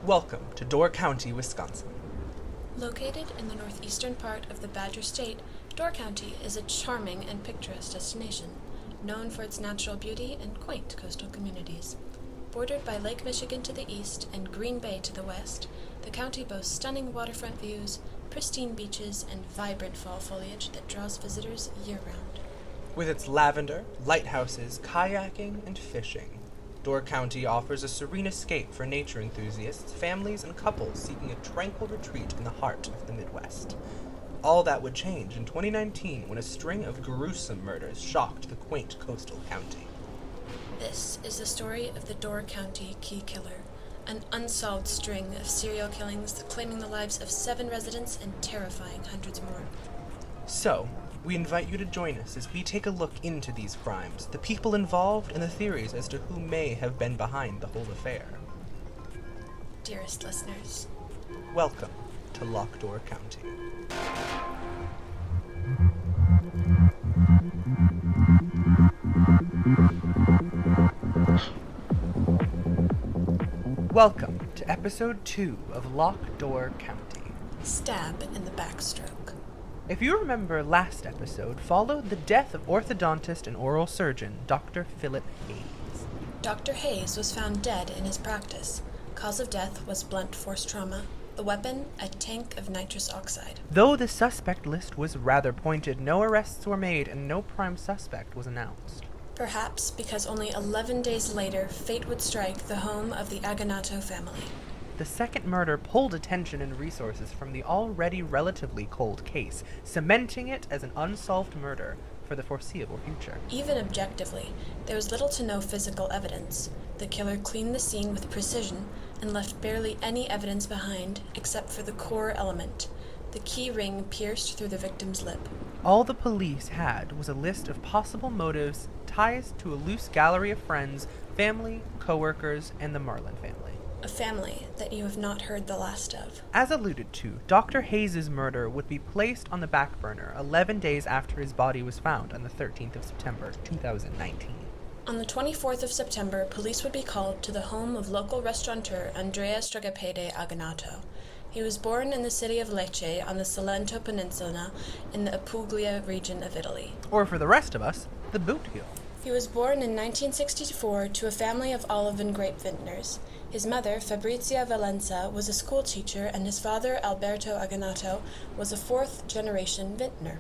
Welcome to Door County, Wisconsin. Located in the northeastern part of the Badger State, Door County is a charming and picturesque destination, known for its natural beauty and quaint coastal communities. Bordered by Lake Michigan to the east and Green Bay to the west, the county boasts stunning waterfront views, pristine beaches, and vibrant fall foliage that draws visitors year-round. With its lavender, lighthouses, kayaking, and fishing, Door County offers a serene escape for nature enthusiasts, families, and couples seeking a tranquil retreat in the heart of the Midwest. All that would change in 2019 when a string of gruesome murders shocked the quaint coastal county. This is the story of the Door County Key Killer, an unsolved string of serial killings claiming the lives of 7 residents and terrifying hundreds more. So, we invite you to join us as we take a look into these crimes, the people involved, and the theories as to who may have been behind the whole affair. Dearest listeners, Welcome to Locked Door County. Welcome to episode 2 of Locked Door County. stab in the backstroke. If you remember, last episode followed the death of orthodontist and oral surgeon Dr. Philip Hayes. Dr. Hayes was found dead in his practice. Cause of death was blunt force trauma. The weapon, a tank of nitrous oxide. Though the suspect list was rather pointed, no arrests were made and no prime suspect was announced. Perhaps because only 11 days later, fate would strike the home of the Aggenato family. The second murder pulled attention and resources from the already relatively cold case, cementing it as an unsolved murder for the foreseeable future. Even objectively, there was little to no physical evidence. The killer cleaned the scene with precision and left barely any evidence behind except for the core element, the key ring pierced through the victim's lip. All the police had was a list of possible motives, ties to a loose gallery of friends, family, co-workers, and the Marlin family. A family that you have not heard the last of. As alluded to, Dr. Hayes' murder would be placed on the back burner 11 days after his body was found on the 13th of September, 2019. On the 24th of September, police would be called to the home of local restaurateur Andrea Aggenato. He was born in the city of Lecce on the Salento Peninsula in the Puglia region of Italy. Or for the rest of us, the Boot Heel. He was born in 1964 to a family of olive and grape vintners. His mother, Fabrizia Valenza, was a school teacher, and his father, Alberto Aggenato, was a 4th-generation vintner.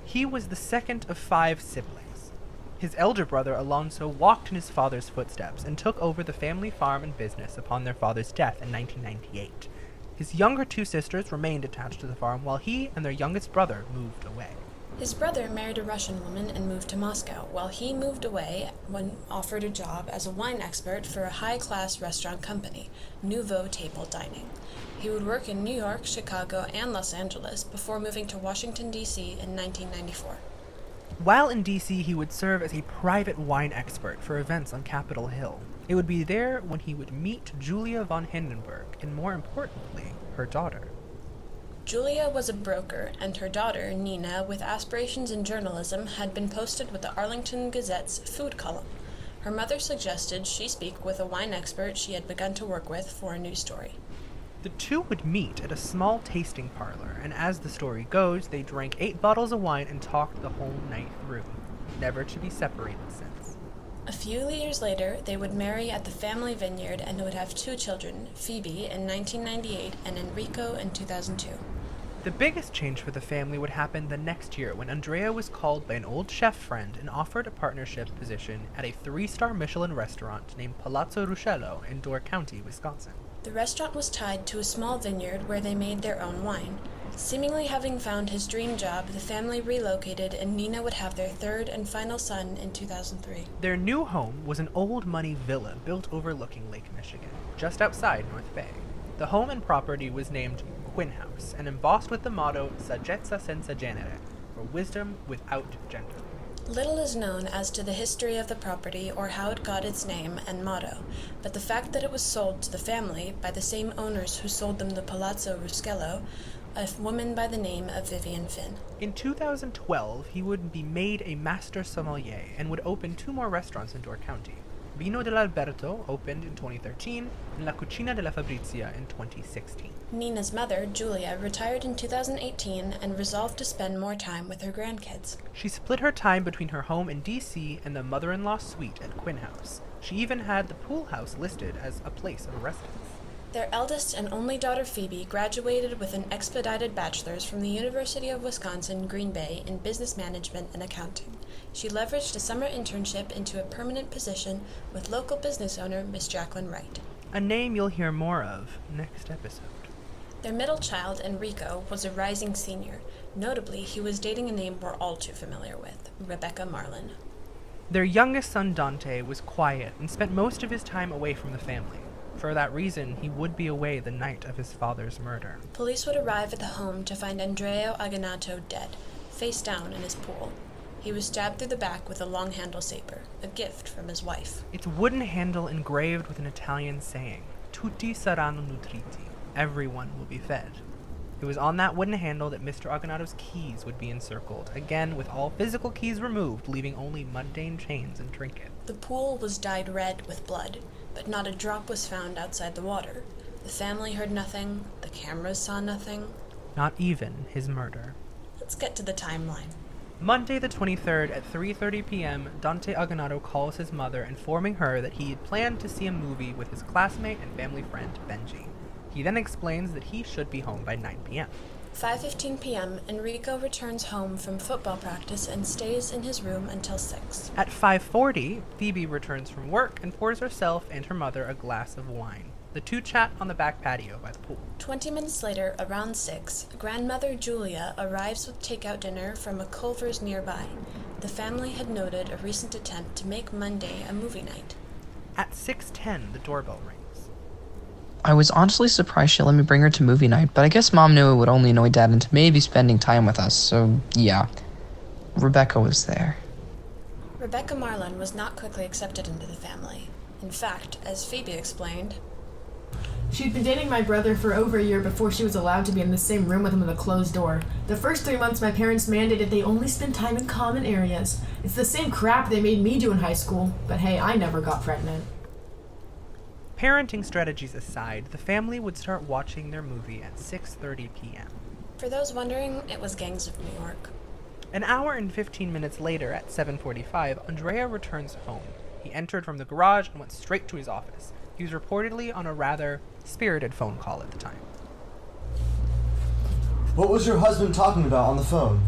He was the second of 5 siblings. His elder brother, Alonso, walked in his father's footsteps and took over the family farm and business upon their father's death in 1998. His younger 2 sisters remained attached to the farm while he and their youngest brother moved away. His brother married a Russian woman and moved to Moscow, while he moved away when offered a job as a wine expert for a high-class restaurant company, Nouveau Table Dining. He would work in New York, Chicago, and Los Angeles before moving to Washington, D.C. in 1994. While in D.C., he would serve as a private wine expert for events on Capitol Hill. It would be there when he would meet Julia von Hindenburg, and more importantly, her daughter. Julia was a broker, and her daughter, Nina, with aspirations in journalism, had been posted with the Arlington Gazette's food column. Her mother suggested she speak with a wine expert she had begun to work with for a news story. The two would meet at a small tasting parlor, and as the story goes, they drank 8 bottles of wine and talked the whole night through, never to be separated since. A few years later, they would marry at the family vineyard and would have 2 children, Phoebe in 1998 and Enrico in 2002. The biggest change for the family would happen the next year when Andrea was called by an old chef friend and offered a partnership position at a 3-star Michelin restaurant named Palazzo Ruscello in Door County, Wisconsin. The restaurant was tied to a small vineyard where they made their own wine. Seemingly having found his dream job, the family relocated and Nina would have their 3rd and final son in 2003. Their new home was an old money villa built overlooking Lake Michigan, just outside North Bay. The home and property was named Quinn House and embossed with the motto Saggezza senza genere, or wisdom without gender. Little is known as to the history of the property or how it got its name and motto, but the fact that it was sold to the family by the same owners who sold them the Palazzo Ruscello, a woman by the name of Vivian Finn. In 2012, he would be made a master sommelier and would open 2 more restaurants in Door County. Vino dell'Alberto opened in 2013, and La Cucina della Fabrizia in 2016. Nina's mother, Julia, retired in 2018 and resolved to spend more time with her grandkids. She split her time between her home in D.C. and the mother-in-law suite at Quinn House. She even had the pool house listed as a place of residence. Their eldest and only daughter, Phoebe, graduated with an expedited bachelor's from the University of Wisconsin, Green Bay in business management and accounting. She leveraged a summer internship into a permanent position with local business owner Miss Jacqueline Wright. A name you'll hear more of next episode. Their middle child, Enrico, was a rising senior. Notably, he was dating a name we're all too familiar with, Rebecca Marlin. Their youngest son, Dante, was quiet and spent most of his time away from the family. For that reason, he would be away the night of his father's murder. Police would arrive at the home to find Andrea Aggenato dead, face down in his pool. He was stabbed through the back with a long-handle saber, a gift from his wife. Its wooden handle engraved with an Italian saying, Tutti saranno nutriti. Everyone will be fed. It was on that wooden handle that Mr. Aggenato's keys would be encircled, again with all physical keys removed, leaving only mundane chains and trinkets. The pool was dyed red with blood, but not a drop was found outside the water. The family heard nothing, the cameras saw nothing. Not even his murder. Let's get to the timeline. Monday the 23rd at 3:30 p.m., Dante Aggenato calls his mother informing her that he had planned to see a movie with his classmate and family friend, Benji. He then explains that he should be home by 9 p.m. 5:15 p.m., Enrico returns home from football practice and stays in his room until 6. At 5:40, Phoebe returns from work and pours herself and her mother a glass of wine. The two chat on the back patio by the pool. 20 minutes later, around 6, grandmother Julia arrives with takeout dinner from a Culver's nearby. The family had noted a recent attempt to make Monday a movie night. At 6:10, the doorbell rings. I was honestly surprised she let me bring her to movie night, but I guess Mom knew it would only annoy Dad into maybe spending time with us, so yeah. Rebecca was there. Rebecca Marlin was not quickly accepted into the family. In fact, as Phoebe explained, she'd been dating my brother for over a year before she was allowed to be in the same room with him with a closed door. The first 3 months, my parents mandated they only spend time in common areas. It's the same crap they made me do in high school, but hey, I never got pregnant. Parenting strategies aside, the family would start watching their movie at 6:30 p.m. For those wondering, it was Gangs of New York. An hour and 15 minutes later, at 7:45, Andrea returns home. He entered from the garage and went straight to his office. He was reportedly on a rather spirited phone call at the time. What was your husband talking about on the phone?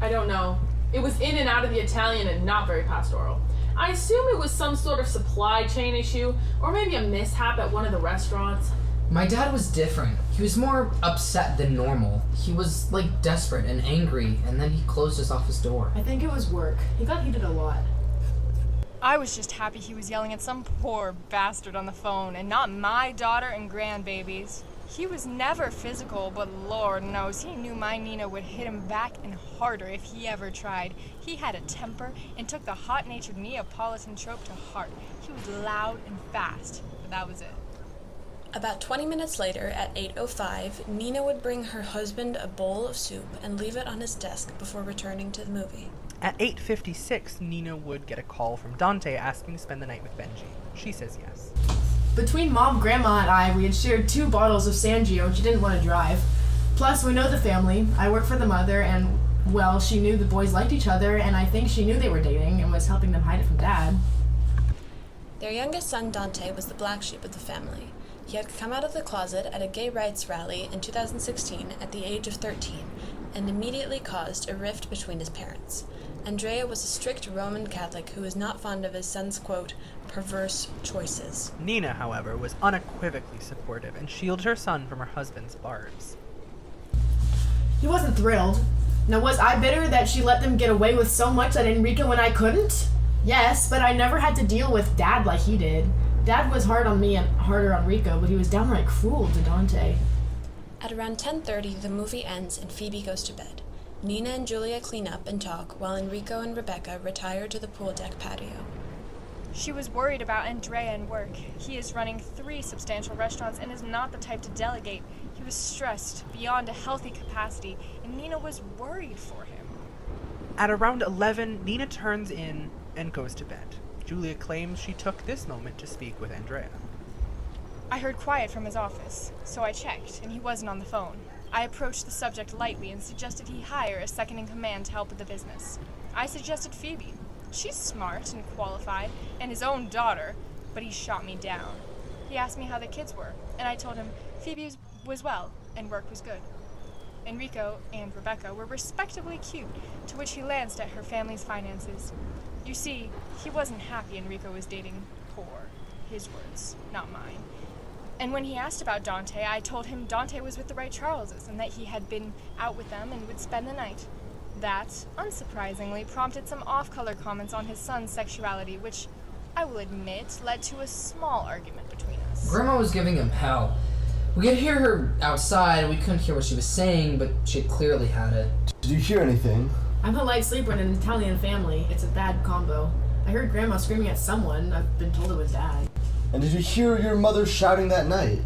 I don't know. It was in and out of the Italian and not very pastoral. I assume it was some sort of supply chain issue, or maybe a mishap at one of the restaurants. My dad was different. He was more upset than normal. He was, desperate and angry, and then he closed us off his door. I think it was work. He got heated a lot. I was just happy he was yelling at some poor bastard on the phone, and not my daughter and grandbabies. He was never physical, but Lord knows he knew my Nina would hit him back and harder if he ever tried. He had a temper and took the hot-natured Neapolitan trope to heart. He was loud and fast, but that was it. About 20 minutes later, at 8:05, Nina would bring her husband a bowl of soup and leave it on his desk before returning to the movie. At 8:56, Nina would get a call from Dante asking to spend the night with Benji. She says yes. Between Mom, Grandma, and I, we had shared 2 bottles of Sangio, and she didn't want to drive. Plus, we know the family. I work for the mother, and, well, she knew the boys liked each other, and I think she knew they were dating and was helping them hide it from Dad. Their youngest son, Dante, was the black sheep of the family. He had come out of the closet at a gay rights rally in 2016 at the age of 13, and immediately caused a rift between his parents. Andrea was a strict Roman Catholic who was not fond of his son's, quote, perverse choices. Nina, however, was unequivocally supportive and shielded her son from her husband's barbs. He wasn't thrilled. Now, was I bitter that she let them get away with so much at Enrico when I couldn't? Yes, but I never had to deal with Dad like he did. Dad was hard on me and harder on Rico, but he was downright cruel to Dante. At around 10:30, the movie ends and Phoebe goes to bed. Nina and Julia clean up and talk while Enrico and Rebecca retire to the pool deck patio. She was worried about Andrea and work. He is running 3 substantial restaurants and is not the type to delegate. He was stressed beyond a healthy capacity, and Nina was worried for him. At around 11, Nina turns in and goes to bed. Julia claims she took this moment to speak with Andrea. I heard quiet from his office, so I checked, and he wasn't on the phone. I approached the subject lightly and suggested he hire a second-in-command to help with the business. I suggested Phoebe. She's smart and qualified, and his own daughter, but he shot me down. He asked me how the kids were, and I told him Phoebe was well, and work was good. Enrico and Rebecca were respectively cute, to which he glanced at her family's finances. You see, he wasn't happy Enrico was dating poor. His words, not mine. And when he asked about Dante, I told him Dante was with the Wright Charleses and that he had been out with them and would spend the night. That, unsurprisingly, prompted some off-color comments on his son's sexuality, which, I will admit, led to a small argument between us. Grandma was giving him hell. We could hear her outside, we couldn't hear what she was saying, but she clearly had it. Did you hear anything? I'm a light sleeper in an Italian family. It's a bad combo. I heard Grandma screaming at someone. I've been told it was Dad. And did you hear your mother shouting that night?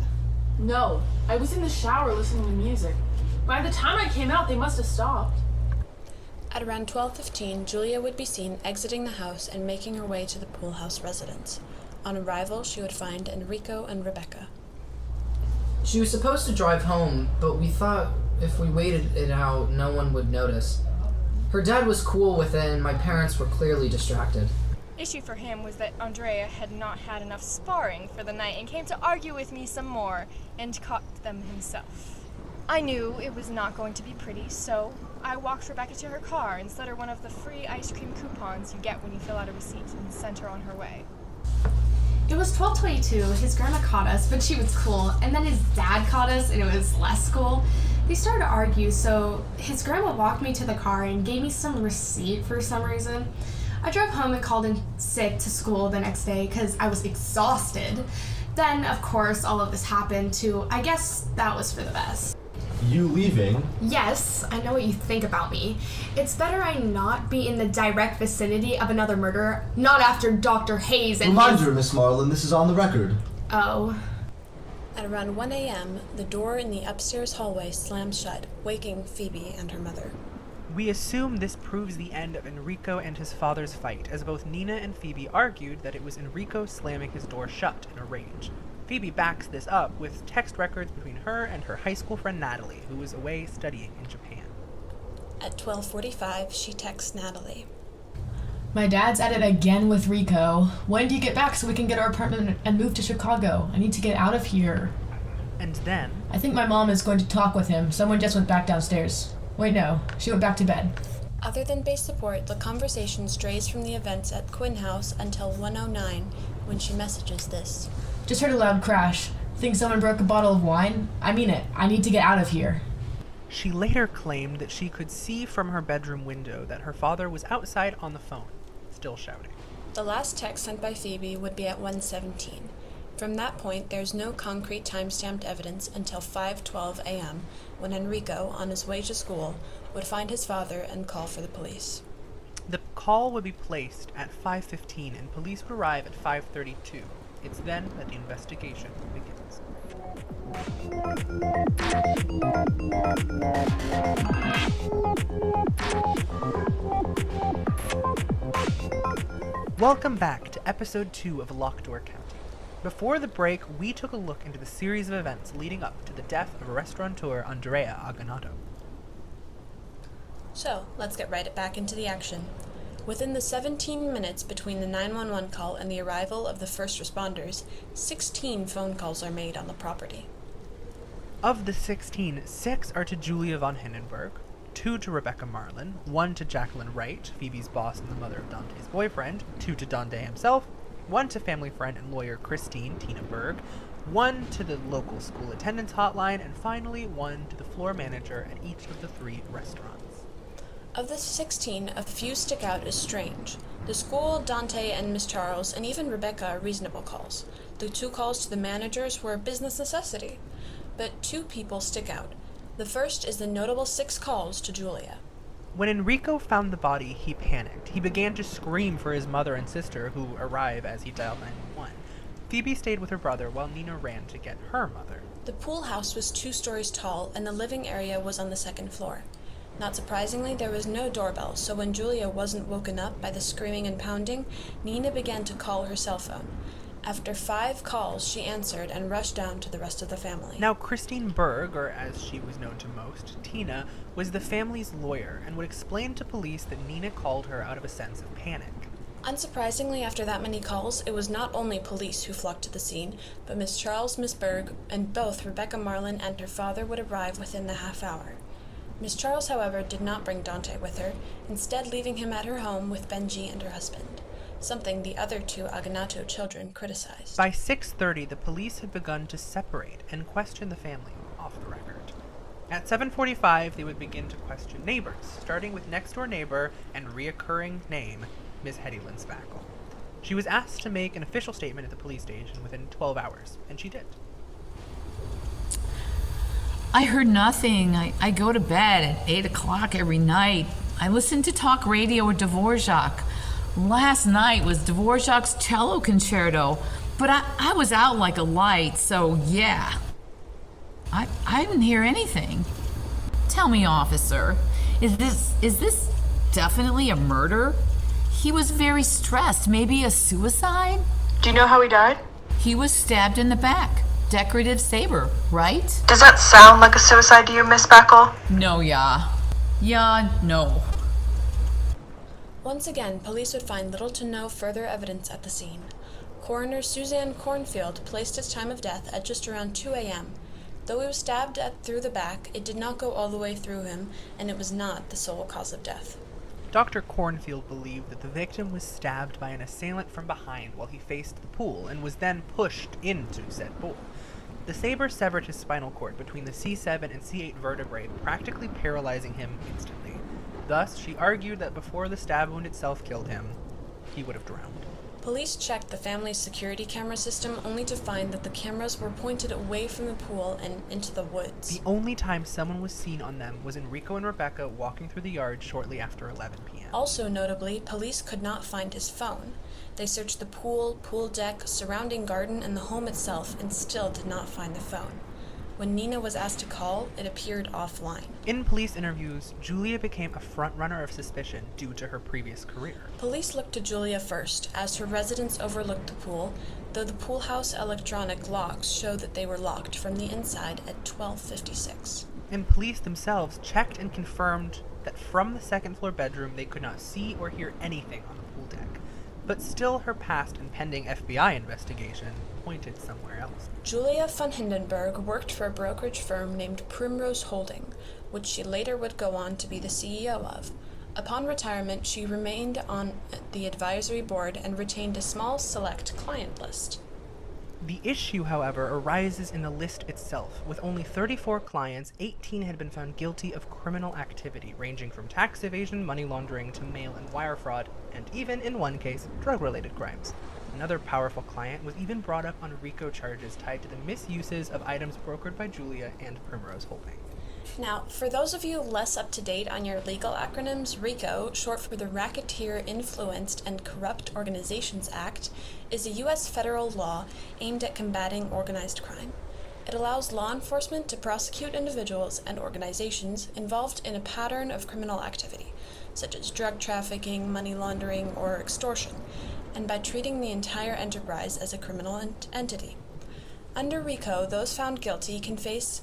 No, I was in the shower listening to music. By the time I came out, they must have stopped. At around 12:15, Julia would be seen exiting the house and making her way to the pool house residence. On arrival, she would find Enrico and Rebecca. She was supposed to drive home, but we thought if we waited it out, no one would notice. Her dad was cool with it, and my parents were clearly distracted. Issue for him was that Andrea had not had enough sparring for the night and came to argue with me some more and caught them himself. I knew it was not going to be pretty, so I walked Rebecca to her car and slid her one of the free ice cream coupons you get when you fill out a receipt and sent her on her way. It was 12:22. His grandma caught us, but she was cool. And then his dad caught us, and it was less cool. They started to argue, so his grandma walked me to the car and gave me some receipt for some reason. I drove home and called in sick to school the next day because I was exhausted. Then, of course, all of this happened too. I guess that was for the best. You leaving? Yes, I know what you think about me. It's better I not be in the direct vicinity of another murderer, not after Dr. Hayes and Reminder, Miss Marlin, this is on the record. Oh. At around 1 a.m., the door in the upstairs hallway slammed shut, waking Phoebe and her mother. We assume this proves the end of Enrico and his father's fight, as both Nina and Phoebe argued that it was Enrico slamming his door shut in a rage. Phoebe backs this up with text records between her and her high school friend Natalie, who was away studying in Japan. At 12:45, she texts Natalie. My dad's at it again with Rico. When do you get back so we can get our apartment and move to Chicago? I need to get out of here. And then... I think my mom is going to talk with him. Someone just went back downstairs. Wait, no. She went back to bed. Other than base support, the conversation strays from the events at Quinn House until 1:09 when she messages this. Just heard a loud crash. Think someone broke a bottle of wine? I mean it. I need to get out of here. She later claimed that she could see from her bedroom window that her father was outside on the phone, still shouting. The last text sent by Phoebe would be at 1:17. From that point, there's no concrete time-stamped evidence until 5:12 a.m., when Enrico, on his way to school, would find his father and call for the police. The call would be placed at 5:15 and police would arrive at 5:32. It's then that the investigation begins. Welcome back to episode 2 of Locked Door County. Before the break, we took a look into the series of events leading up to the death of restaurateur Andrea Aggenato. So, let's get right back into the action. Within the 17 minutes between the 911 call and the arrival of the first responders, 16 phone calls are made on the property. Of the 16, 6 are to Julia von Hindenburg, 2 to Rebecca Marlin, 1 to Jacqueline Wright, Phoebe's boss and the mother of Dante's boyfriend, 2 to Dante himself, 1 to family friend and lawyer Christine Tina Berg, 1 to the local school attendance hotline, and finally 1 to the floor manager at each of the 3 restaurants. Of the 16, a few stick out as strange. The school, Dante, and Miss Charles, and even Rebecca are reasonable calls. The 2 calls to the managers were a business necessity. But 2 people stick out. The first is the notable 6 calls to Julia. When Enrico found the body, he panicked. He began to scream for his mother and sister, who arrive as he dialed 911. Phoebe stayed with her brother while Nina ran to get her mother. The pool house was 2 stories tall, and the living area was on the 2nd floor. Not surprisingly, there was no doorbell, so when Julia wasn't woken up by the screaming and pounding, Nina began to call her cell phone. After 5 calls, she answered and rushed down to the rest of the family. Now, Christine Berg, or as she was known to most, Tina, was the family's lawyer and would explain to police that Nina called her out of a sense of panic. Unsurprisingly, after that many calls, it was not only police who flocked to the scene, but Miss Charles, Miss Berg, and both Rebecca Marlin and her father would arrive within the half hour. Miss Charles, however, did not bring Dante with her, instead leaving him at her home with Benji and her husband, something the other 2 Aggenato children criticized. By 6:30, the police had begun to separate and question the family off the record. At 7:45, they would begin to question neighbors, starting with next-door neighbor and reoccurring name, Miss Hetty Lynn Spackle. She was asked to make an official statement at the police station within 12 hours, and she did. I heard nothing. I go to bed at 8 o'clock every night. I listen to talk radio with Dvorak. Last night was Dvorak's cello concerto, but I was out like a light, so yeah. I didn't hear anything. Tell me, officer, is this definitely a murder? He was very stressed. Maybe a suicide? Do you know how he died? He was stabbed in the back. Decorative saber, right? Does that sound like a suicide to you, Miss Spackle? No, yeah. Yeah, no. Once again, police would find little to no further evidence at the scene. Coroner Suzanne Cornfield placed his time of death at just around 2 a.m. Though he was stabbed through the back, it did not go all the way through him, and it was not the sole cause of death. Dr. Cornfield believed that the victim was stabbed by an assailant from behind while he faced the pool and was then pushed into said pool. The saber severed his spinal cord between the C7 and C8 vertebrae, practically paralyzing him instantly. Thus, she argued that before the stab wound itself killed him, he would have drowned. Police checked the family's security camera system only to find that the cameras were pointed away from the pool and into the woods. The only time someone was seen on them was Enrico and Rebecca walking through the yard shortly after 11 p.m. Also notably, police could not find his phone. They searched the pool deck, surrounding garden, and the home itself, and still did not find the phone. When Nina was asked to call, it appeared offline. In police interviews, Julia became a front-runner of suspicion due to her previous career. Police looked to Julia first, as her residence overlooked the pool, though the pool house electronic locks showed that they were locked from the inside at 12:56. And police themselves checked and confirmed that from the second-floor bedroom they could not see or hear anything on the pool deck. But still, her past and pending FBI investigation pointed somewhere else. Julia von Hindenburg worked for a brokerage firm named Primrose Holding, which she later would go on to be the CEO of. Upon retirement, she remained on the advisory board and retained a small select client list. The issue, however, arises in the list itself. With only 34 clients, 18 had been found guilty of criminal activity, ranging from tax evasion, money laundering, to mail and wire fraud, and even, in one case, drug-related crimes. Another powerful client was even brought up on RICO charges tied to the misuses of items brokered by Julia and Primrose Holding. Now, for those of you less up-to-date on your legal acronyms, RICO, short for the Racketeer Influenced and Corrupt Organizations Act, is a U.S. federal law aimed at combating organized crime. It allows law enforcement to prosecute individuals and organizations involved in a pattern of criminal activity, such as drug trafficking, money laundering, or extortion, and by treating the entire enterprise as a criminal entity. Under RICO, those found guilty can face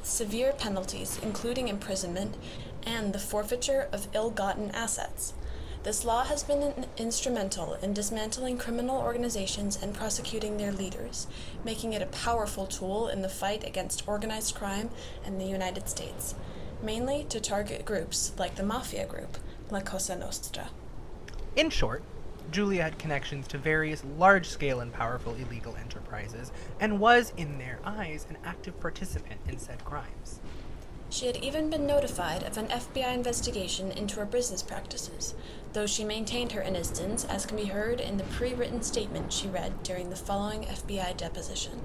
severe penalties, including imprisonment and the forfeiture of ill-gotten assets. This law has been instrumental in dismantling criminal organizations and prosecuting their leaders, making it a powerful tool in the fight against organized crime in the United States, mainly to target groups like the mafia group, La Cosa Nostra. In short, Julia had connections to various large-scale and powerful illegal enterprises, and was, in their eyes, an active participant in said crimes. She had even been notified of an FBI investigation into her business practices, though she maintained her innocence, as can be heard in the pre-written statement she read during the following FBI deposition.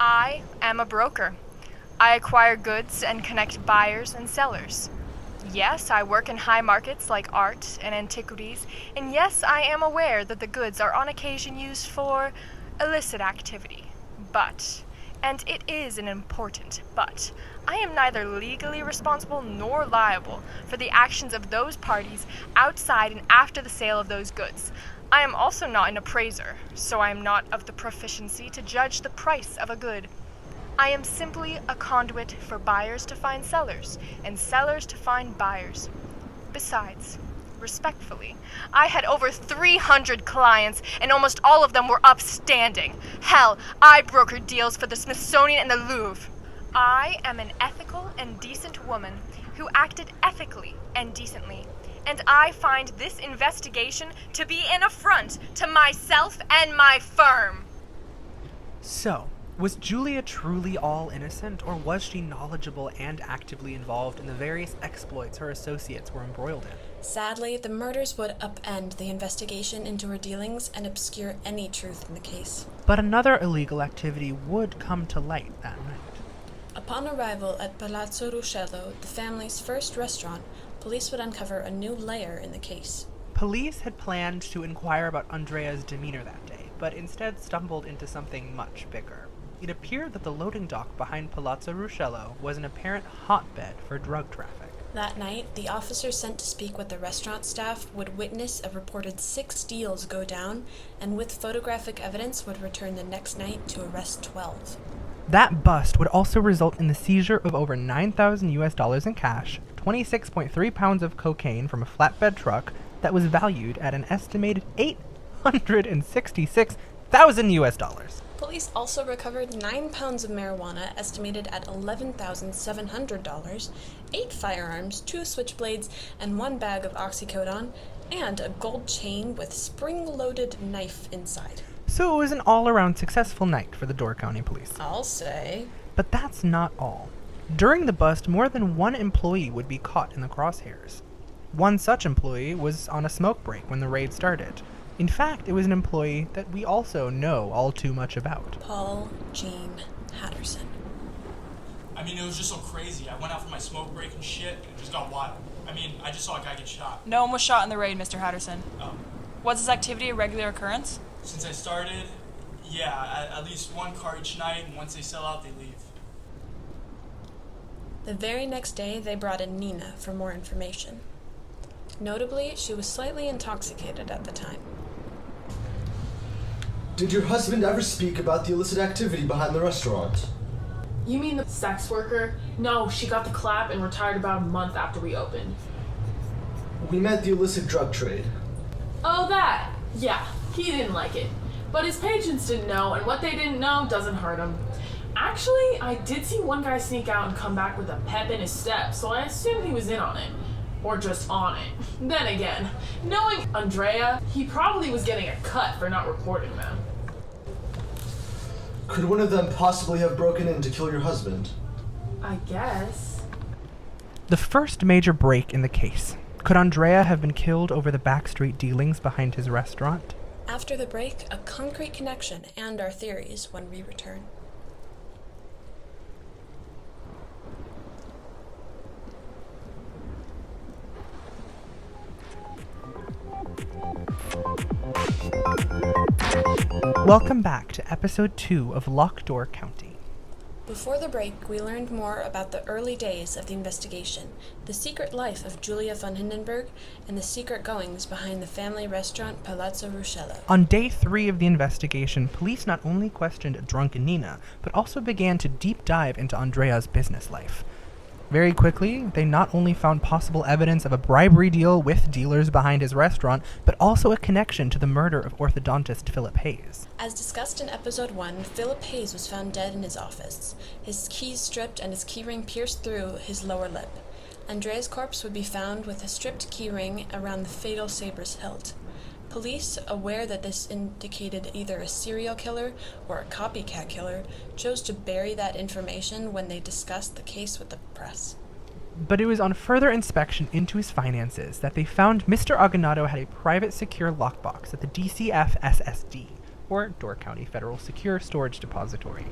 I am a broker. I acquire goods and connect buyers and sellers. Yes, I work in high markets like art and antiquities, and yes, I am aware that the goods are on occasion used for illicit activity. But And it is an important but. I am neither legally responsible nor liable for the actions of those parties outside and after the sale of those goods. I am also not an appraiser, so I am not of the proficiency to judge the price of a good. I am simply a conduit for buyers to find sellers, and sellers to find buyers. Besides, respectfully, I had over 300 clients, and almost all of them were upstanding. Hell, I brokered deals for the Smithsonian and the Louvre. I am an ethical and decent woman who acted ethically and decently, and I find this investigation to be an affront to myself and my firm. So, was Julia truly all innocent, or was she knowledgeable and actively involved in the various exploits her associates were embroiled in? Sadly, the murders would upend the investigation into her dealings and obscure any truth in the case. But another illegal activity would come to light that night. Upon arrival at Palazzo Ruscello, the family's first restaurant, police would uncover a new layer in the case. Police had planned to inquire about Andrea's demeanor that day, but instead stumbled into something much bigger. It appeared that the loading dock behind Palazzo Ruscello was an apparent hotbed for drug traffic. That night, the officers sent to speak with the restaurant staff would witness a reported 6 deals go down, and with photographic evidence would return the next night to arrest 12. That bust would also result in the seizure of over $9,000 in cash, 26.3 pounds of cocaine from a flatbed truck that was valued at an estimated $866,000. Police also recovered 9 pounds of marijuana estimated at $11,700, 8 firearms, 2 switchblades, and 1 bag of oxycodone, and a gold chain with spring-loaded knife inside. So it was an all-around successful night for the Door County Police. I'll say. But that's not all. During the bust, more than one employee would be caught in the crosshairs. One such employee was on a smoke break when the raid started. In fact, it was an employee that we also know all too much about. Paul Gene Hatterson. I mean, it was just so crazy. I went out for my smoke break and shit, and it just got wild. I mean, I just saw a guy get shot. No one was shot in the raid, Mr. Hatterson. Oh. Was this activity a regular occurrence? Since I started, yeah, at least one car each night, and once they sell out, they leave. The very next day, they brought in Nina for more information. Notably, she was slightly intoxicated at the time. Did your husband ever speak about the illicit activity behind the restaurant? You mean the sex worker? No, she got the clap and retired about a month after we opened. We meant the illicit drug trade. Oh, that! Yeah, he didn't like it. But his patrons didn't know, and what they didn't know doesn't hurt him. Actually, I did see one guy sneak out and come back with a pep in his step, so I assumed he was in on it. Or just on it. Then again, knowing Andrea, he probably was getting a cut for not reporting them. Could one of them possibly have broken in to kill your husband? I guess. The first major break in the case. Could Andrea have been killed over the backstreet dealings behind his restaurant? After the break, a concrete connection and our theories when we return. Welcome back to episode 2 of Locked Door County. Before the break, we learned more about the early days of the investigation, the secret life of Julia von Hindenburg, and the secret goings behind the family restaurant Palazzo Ruscello. On day 3 of the investigation, police not only questioned drunken Nina, but also began to deep dive into Andrea's business life. Very quickly, they not only found possible evidence of a bribery deal with dealers behind his restaurant, but also a connection to the murder of orthodontist Philip Hayes. As discussed in episode 1, Philip Hayes was found dead in his office, his keys stripped and his keyring pierced through his lower lip. Andrea's corpse would be found with a stripped keyring around the fatal saber's hilt. Police, aware that this indicated either a serial killer or a copycat killer, chose to bury that information when they discussed the case with the press. But it was on further inspection into his finances that they found Mr. Aggenato had a private secure lockbox at the DCF SSD, or Door County Federal Secure Storage Depository.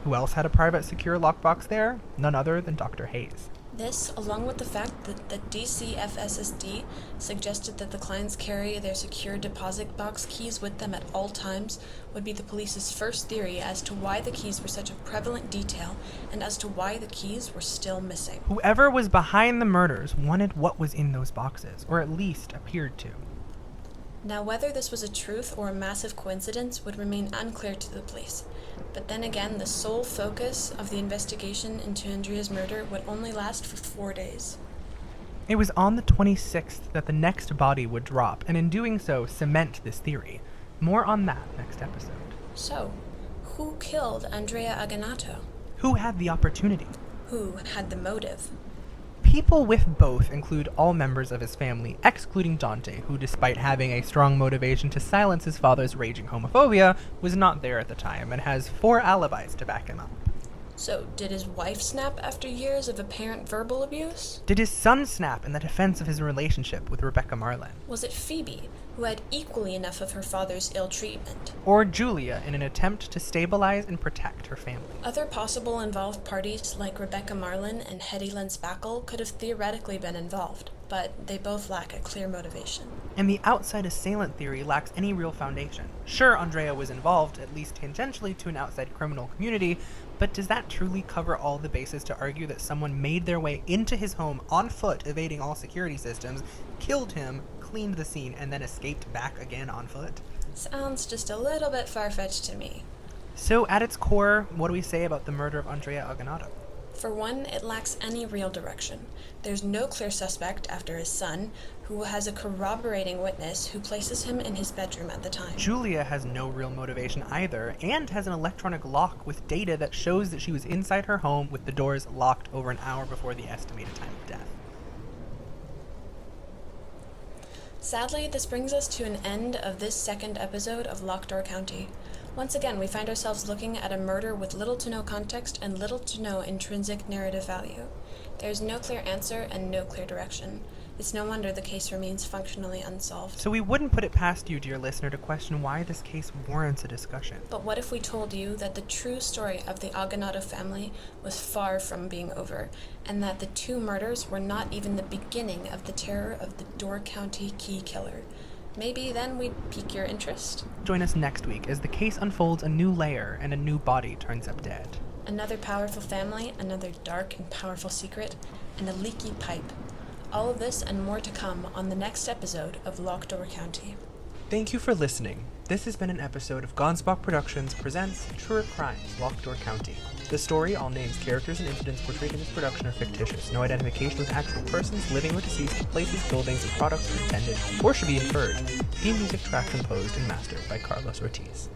Who else had a private secure lockbox there? None other than Dr. Hayes. This, along with the fact that the DCFSSD suggested that the clients carry their secure deposit box keys with them at all times, would be the police's first theory as to why the keys were such a prevalent detail and as to why the keys were still missing. Whoever was behind the murders wanted what was in those boxes, or at least appeared to. Now, whether this was a truth or a massive coincidence would remain unclear to the police. But then again, the sole focus of the investigation into Andrea's murder would only last for 4 days. It was on the 26th that the next body would drop, and in doing so, cement this theory. More on that next episode. So, who killed Andrea Aggenato? Who had the opportunity? Who had the motive? People with both include all members of his family, excluding Dante, who, despite having a strong motivation to silence his father's raging homophobia, was not there at the time and has 4 alibis to back him up. So, did his wife snap after years of apparent verbal abuse? Did his son snap in the defense of his relationship with Rebecca Marlin? Was it Phoebe, who had equally enough of her father's ill treatment? Or Julia, in an attempt to stabilize and protect her family? Other possible involved parties, like Rebecca Marlin and Hetty Lynn Spackle, could have theoretically been involved, but they both lack a clear motivation. And the outside assailant theory lacks any real foundation. Sure, Andrea was involved, at least tangentially, to an outside criminal community, but does that truly cover all the bases to argue that someone made their way into his home on foot, evading all security systems, killed him, cleaned the scene, and then escaped back again on foot? Sounds just a little bit far-fetched to me. So, at its core, what do we say about the murder of Andrea Aggenato? For one, it lacks any real direction. There's no clear suspect after his son, who has a corroborating witness who places him in his bedroom at the time. Julia has no real motivation either, and has an electronic lock with data that shows that she was inside her home with the doors locked over an hour before the estimated time of death. Sadly, this brings us to an end of this second episode of Locked Door County. Once again, we find ourselves looking at a murder with little to no context and little to no intrinsic narrative value. There's no clear answer and no clear direction. It's no wonder the case remains functionally unsolved. So we wouldn't put it past you, dear listener, to question why this case warrants a discussion. But what if we told you that the true story of the Aggenato family was far from being over, and that the 2 murders were not even the beginning of the terror of the Door County key killer? Maybe then we'd pique your interest. Join us next week as the case unfolds a new layer and a new body turns up dead. Another powerful family, another dark and powerful secret, and a leaky pipe. All of this and more to come on the next episode of Locked Door County. Thank you for listening. This has been an episode of Gonsbach Productions presents Truer Crimes, Locked Door County. The story, all names, characters, and incidents portrayed in this production are fictitious. No identification with actual persons, living or deceased, places, buildings, and products are intended or should be inferred. Theme music track composed and mastered by Carlos Ortiz.